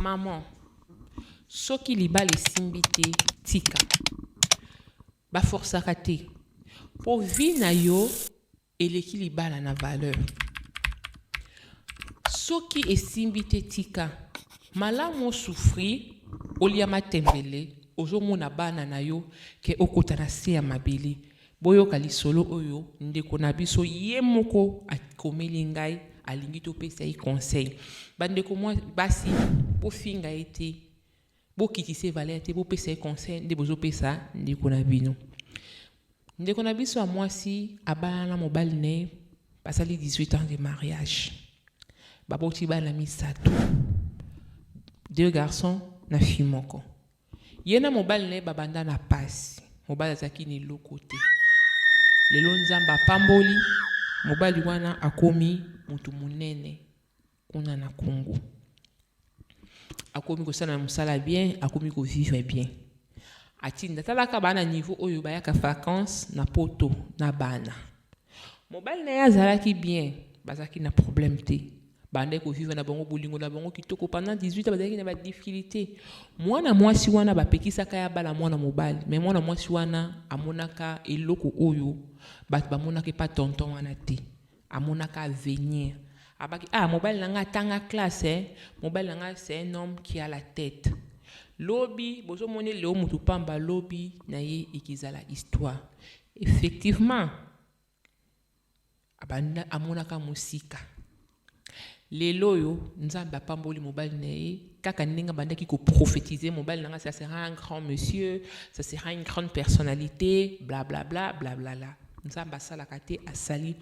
maman soki libala esimbi te tika baforsaka te po vi na yo eleki libala na valeur. Soki esimbi te tika malamu souffrir olia matembele ozomona bana na yo ke okota na se ya mabele boyoka lisolo oyo ndeko na biso ye moko akomeli ngai alingi topesa ye conseil. Bandeko mwa basi bofinga ete bokitise valeur te bopesa ye conseil nde bozopesa ndeko na bino. Ndeko na biso ya mwasi abana na mobali ne basali 18 ans de mariage. Baboti bana misato. 2 garçons na fille moko. Yena mobali ne babanda na pasi. Mobali azaki ni loko te. Lelo nzamba pamboli mobali wana akomi mutu munene kuna na Congo. Akomi kosala musala bien, akomi ko vivre bien. Atinda talaka bana niveau oyo bayaka vacances na poto na bana. Mobali na azalaki bien, bazaki na problème te. Bande ko vivre na bango bolingo na bango kitoko pendant 18 ans bazaki na ba difficulté. Mwana mwasi wana bapekisa kaya bala mwana mobali, mais mwana mwasi wana amonaka eloko oyo bat bamonaka pa tonton wana te. Amonaka venir. Abaki mobali nanga tanga classe mobali nanga c'est un homme qui a la tête. Lobi bozo mone leo mutu pamba lobi na ye ikizala histoire. Effectivement abanda amonaka musika. Lelo yo nzamba pamboli mobile ne kaka ninga bandaki ko prophétiser mobile nanga ça sera un grand monsieur, ça sera une grande personnalité, bla bla bla bla bla bla. Nzamba sala kate asali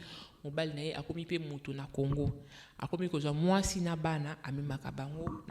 mobile ne akomi pe mutu na Congo. Akomi ko za mwasi na bana amemaka bango